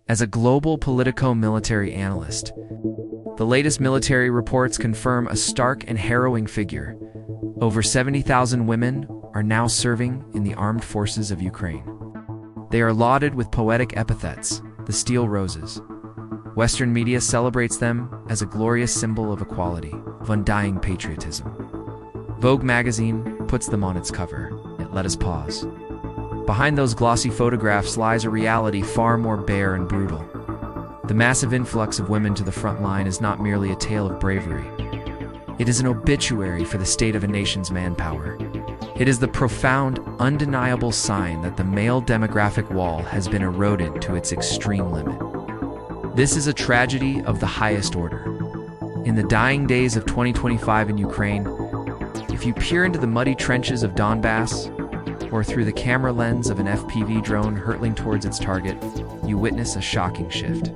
As a global politico-military analyst, the latest military reports confirm a stark and harrowing figure. Over 70,000 women are now serving in the armed forces of Ukraine. They are lauded with poetic epithets, the Steel Roses. Western media celebrates them as a glorious symbol of equality, of undying patriotism. Vogue magazine puts them on its cover. Let us pause. Behind those glossy photographs lies a reality far more bare and brutal. The massive influx of women to the front line is not merely a tale of bravery. It is an obituary for the state of a nation's manpower. It is the profound, undeniable sign that the male demographic wall has been eroded to its extreme limit. This is a tragedy of the highest order. In the dying days of 2025 in Ukraine, if you peer into the muddy trenches of Donbass, or through the camera lens of an FPV drone hurtling towards its target, you witness a shocking shift.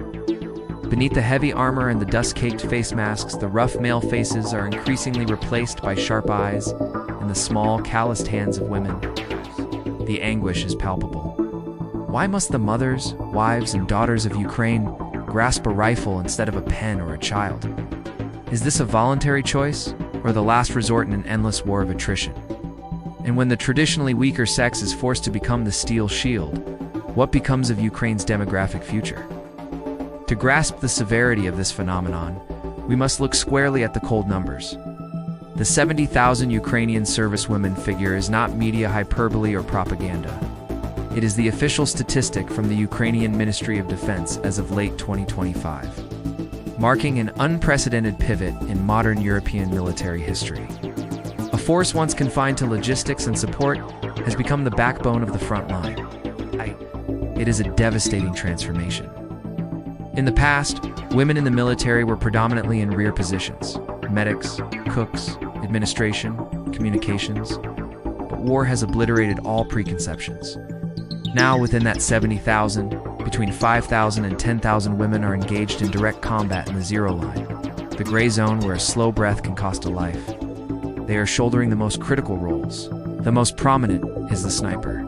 Beneath the heavy armor and the dust-caked face masks, the rough male faces are increasingly replaced by sharp eyes and the small, calloused hands of women. The anguish is palpable. Why must the mothers, wives, and daughters of Ukraine grasp a rifle instead of a pen or a child? Is this a voluntary choice, or the last resort in an endless war of attrition? And when the traditionally weaker sex is forced to become the steel shield, what becomes of Ukraine's demographic future? To grasp the severity of this phenomenon, we must look squarely at the cold numbers. The 70,000 Ukrainian servicewomen figure is not media hyperbole or propaganda. It is the official statistic from the Ukrainian Ministry of Defense as of late 2025, marking an unprecedented pivot in modern European military history. A force once confined to logistics and support has become the backbone of the front line. It is a devastating transformation. In the past, women in the military were predominantly in rear positions: medics, cooks, administration, communications. But war has obliterated all preconceptions. Now, within that 70,000, between 5,000 and 10,000 women are engaged in direct combat in the zero line, the gray zone where a slow breath can cost a life. They are shouldering the most critical roles. The most prominent is the sniper.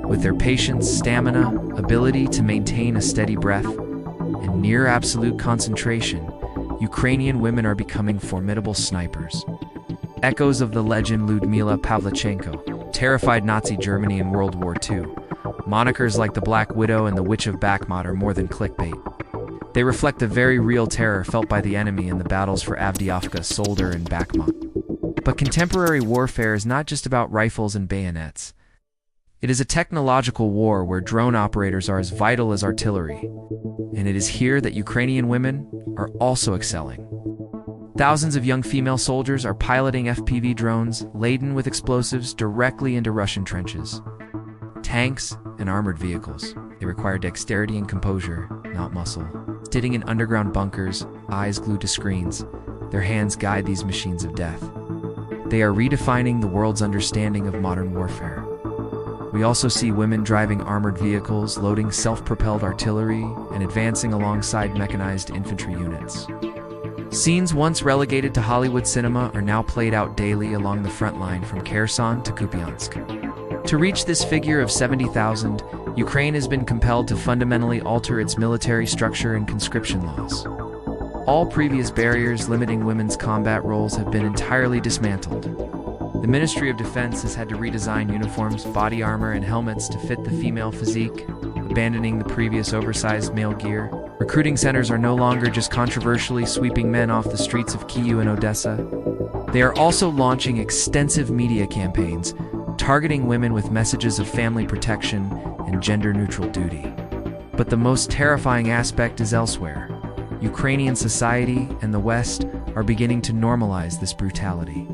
With their patience, stamina, ability to maintain a steady breath, and near absolute concentration, Ukrainian women are becoming formidable snipers. Echoes of the legend Lyudmila Pavlichenko terrified Nazi Germany in World War II. Monikers like the Black Widow and the Witch of Bakhmut are more than clickbait. They reflect the very real terror felt by the enemy in the battles for Avdiivka, Solder, and Bakhmut. But contemporary warfare is not just about rifles and bayonets. It is a technological war where drone operators are as vital as artillery. And it is here that Ukrainian women are also excelling. Thousands of young female soldiers are piloting FPV drones laden with explosives directly into Russian trenches. Tanks and armored vehicles. They require dexterity and composure, not muscle. Sitting in underground bunkers, eyes glued to screens, their hands guide these machines of death. They are redefining the world's understanding of modern warfare. We also see women driving armored vehicles, loading self-propelled artillery, and advancing alongside mechanized infantry units. Scenes once relegated to Hollywood cinema are now played out daily along the front line from Kherson to Kupiansk. To reach this figure of 70,000, Ukraine has been compelled to fundamentally alter its military structure and conscription laws. All previous barriers limiting women's combat roles have been entirely dismantled. The Ministry of Defense has had to redesign uniforms, body armor, and helmets to fit the female physique, abandoning the previous oversized male gear. Recruiting centers are no longer just controversially sweeping men off the streets of Kyiv and Odessa. They are also launching extensive media campaigns, targeting women with messages of family protection and gender-neutral duty. But the most terrifying aspect is elsewhere. Ukrainian society and the West are beginning to normalize this brutality.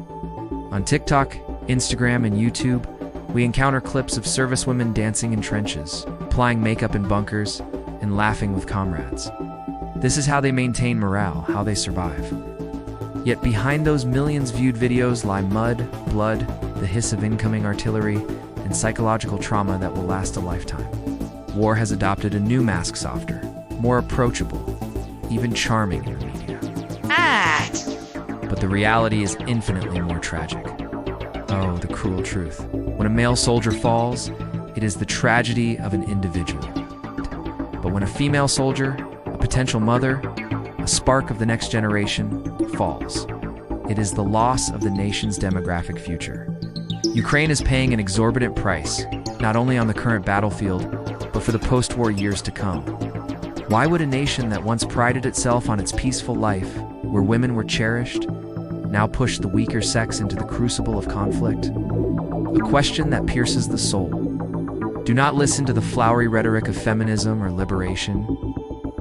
On TikTok, Instagram, and YouTube, we encounter clips of servicewomen dancing in trenches, applying makeup in bunkers, and laughing with comrades. This is how they maintain morale, how they survive. Yet behind those millions viewed videos lie mud, blood, the hiss of incoming artillery, and psychological trauma that will last a lifetime. War has adopted a new mask softer, more approachable, even charming in the media. But the reality is infinitely more tragic. Oh, the cruel truth. When a male soldier falls, it is the tragedy of an individual. But when a female soldier, a potential mother, a spark of the next generation, falls, it is the loss of the nation's demographic future. Ukraine is paying an exorbitant price, not only on the current battlefield, but for the post-war years to come. Why would a nation that once prided itself on its peaceful life, where women were cherished, now push the weaker sex into the crucible of conflict? A question that pierces the soul. Do not listen to the flowery rhetoric of feminism or liberation.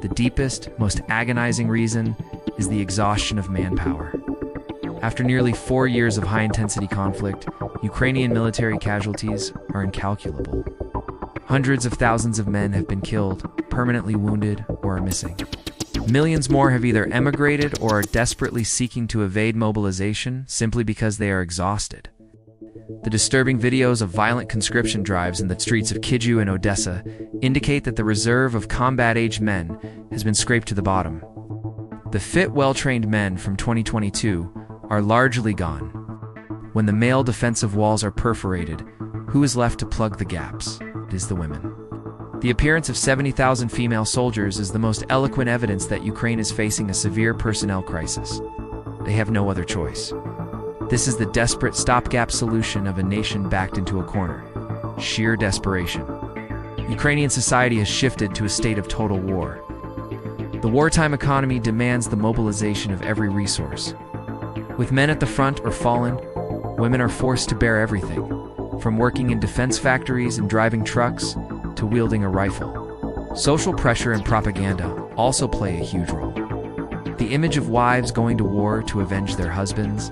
The deepest, most agonizing reason is the exhaustion of manpower. After nearly 4 years of high-intensity conflict, Ukrainian military casualties are incalculable. Hundreds of thousands of men have been killed, permanently wounded, or are missing. Millions more have either emigrated or are desperately seeking to evade mobilization simply because they are exhausted. The disturbing videos of violent conscription drives in the streets of Kyiv and Odessa indicate that the reserve of combat-aged men has been scraped to the bottom. The fit, well-trained men from 2022 are largely gone. When the male defensive walls are perforated, who is left to plug the gaps? It is the women. The appearance of 70,000 female soldiers is the most eloquent evidence that Ukraine is facing a severe personnel crisis. They have no other choice. This is the desperate stopgap solution of a nation backed into a corner. Sheer desperation. Ukrainian society has shifted to a state of total war. The wartime economy demands the mobilization of every resource. With men at the front or fallen, women are forced to bear everything, from working in defense factories and driving trucks to wielding a rifle. Social pressure and propaganda also play a huge role. The image of wives going to war to avenge their husbands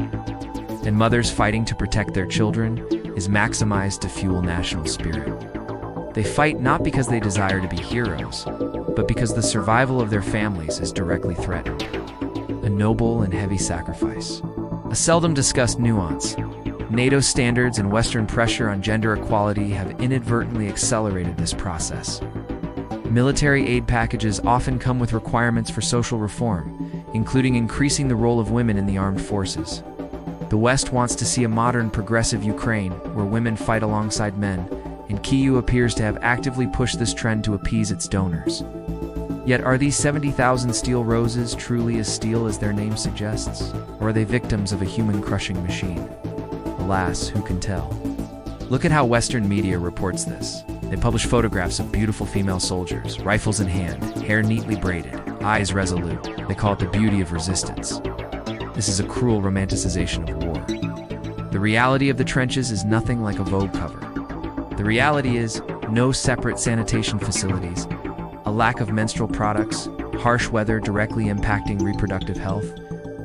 and mothers fighting to protect their children is maximized to fuel national spirit. They fight not because they desire to be heroes, but because the survival of their families is directly threatened. A noble and heavy sacrifice. A seldom discussed nuance. NATO standards and Western pressure on gender equality have inadvertently accelerated this process. Military aid packages often come with requirements for social reform, including increasing the role of women in the armed forces. The West wants to see a modern, progressive Ukraine where women fight alongside men, and Kyiv appears to have actively pushed this trend to appease its donors. Yet are these 70,000 steel roses truly as steel as their name suggests? Or are they victims of a human-crushing machine? Alas, who can tell? Look at how Western media reports this. They publish photographs of beautiful female soldiers, rifles in hand, hair neatly braided, eyes resolute. They call it the beauty of resistance. This is a cruel romanticization of war. The reality of the trenches is nothing like a Vogue cover. The reality is no separate sanitation facilities, a lack of menstrual products, harsh weather directly impacting reproductive health,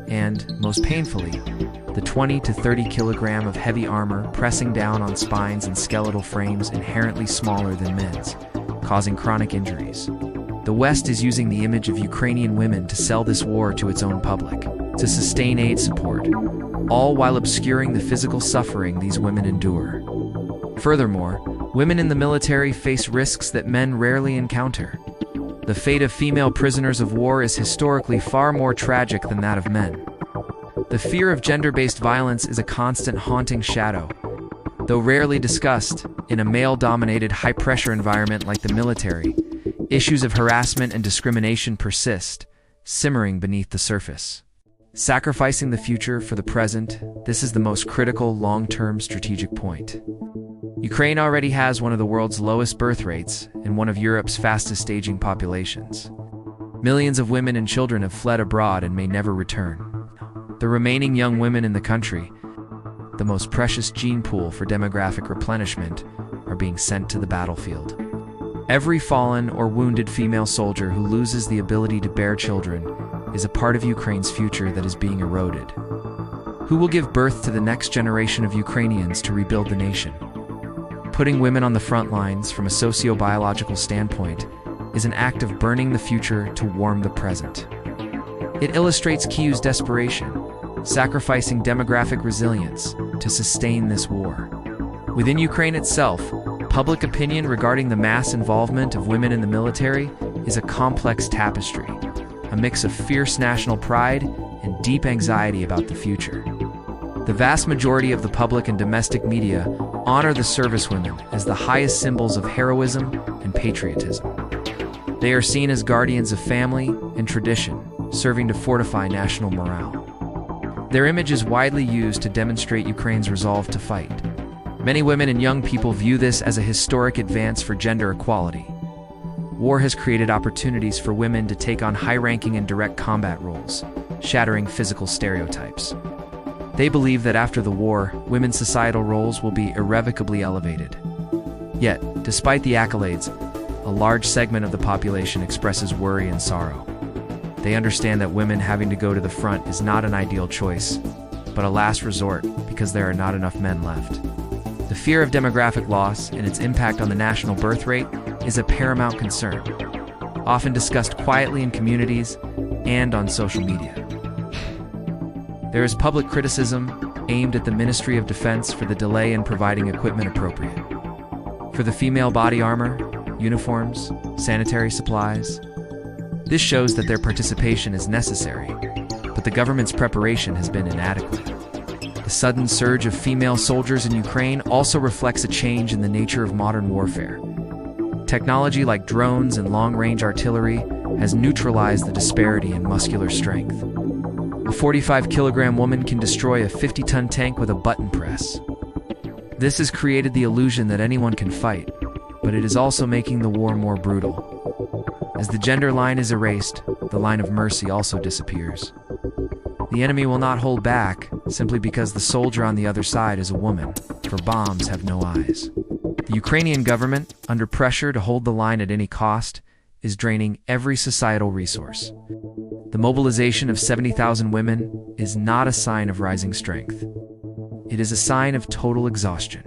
and, most painfully, the 20 to 30 kilogram of heavy armor pressing down on spines and skeletal frames inherently smaller than men's, causing chronic injuries. The West is using the image of Ukrainian women to sell this war to its own public, to sustain aid support, all while obscuring the physical suffering these women endure. Furthermore, women in the military face risks that men rarely encounter. The fate of female prisoners of war is historically far more tragic than that of men. The fear of gender-based violence is a constant haunting shadow. Though rarely discussed, in a male-dominated high-pressure environment like the military, issues of harassment and discrimination persist, simmering beneath the surface. Sacrificing the future for the present, this is the most critical long-term strategic point. Ukraine already has one of the world's lowest birth rates and one of Europe's fastest aging populations. Millions of women and children have fled abroad and may never return. The remaining young women in the country, the most precious gene pool for demographic replenishment, are being sent to the battlefield. Every fallen or wounded female soldier who loses the ability to bear children is a part of Ukraine's future that is being eroded. Who will give birth to the next generation of Ukrainians to rebuild the nation? Putting women on the front lines from a socio-biological standpoint is an act of burning the future to warm the present. It illustrates Kyiv's desperation, sacrificing demographic resilience to sustain this war. Within Ukraine itself, public opinion regarding the mass involvement of women in the military is a complex tapestry, a mix of fierce national pride and deep anxiety about the future. The vast majority of the public and domestic media honor the servicewomen as the highest symbols of heroism and patriotism. They are seen as guardians of family and tradition, serving to fortify national morale. Their image is widely used to demonstrate Ukraine's resolve to fight. Many women and young people view this as a historic advance for gender equality. War has created opportunities for women to take on high-ranking and direct combat roles, shattering physical stereotypes. They believe that after the war, women's societal roles will be irrevocably elevated. Yet, despite the accolades, a large segment of the population expresses worry and sorrow. They understand that women having to go to the front is not an ideal choice, but a last resort because there are not enough men left. The fear of demographic loss and its impact on the national birth rate is a paramount concern, often discussed quietly in communities and on social media. There is public criticism aimed at the Ministry of Defense for the delay in providing equipment appropriate for the female body armor, uniforms, sanitary supplies. This shows that their participation is necessary, but the government's preparation has been inadequate. The sudden surge of female soldiers in Ukraine also reflects a change in the nature of modern warfare. Technology like drones and long-range artillery has neutralized the disparity in muscular strength. A 45-kilogram woman can destroy a 50-ton tank with a button press. This has created the illusion that anyone can fight, but it is also making the war more brutal. As the gender line is erased, the line of mercy also disappears. The enemy will not hold back simply because the soldier on the other side is a woman, for bombs have no eyes. The Ukrainian government, under pressure to hold the line at any cost, is draining every societal resource. The mobilization of 70,000 women is not a sign of rising strength. It is a sign of total exhaustion.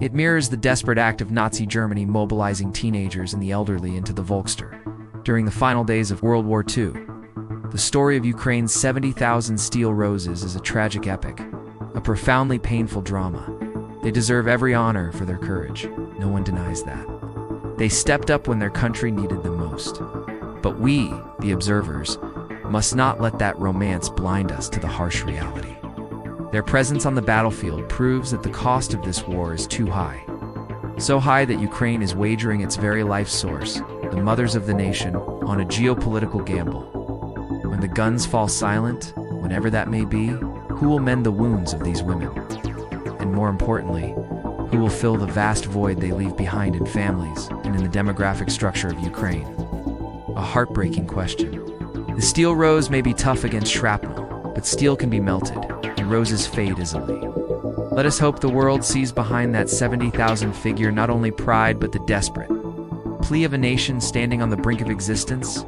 It mirrors the desperate act of Nazi Germany mobilizing teenagers and the elderly into the Volkster during the final days of World War II. The story of Ukraine's 70,000 steel roses is a tragic epic, a profoundly painful drama. They deserve every honor for their courage. No one denies that. They stepped up when their country needed them most. But we, the observers, must not let that romance blind us to the harsh reality. Their presence on the battlefield proves that the cost of this war is too high. So high that Ukraine is wagering its very life source, the mothers of the nation, on a geopolitical gamble. When the guns fall silent, whenever that may be, who will mend the wounds of these women? And more importantly, who will fill the vast void they leave behind in families and in the demographic structure of Ukraine? A heartbreaking question. The steel rose may be tough against shrapnel, but steel can be melted, and roses fade easily. Let us hope the world sees behind that 70,000 figure not only pride but the desperate plea of a nation standing on the brink of existence,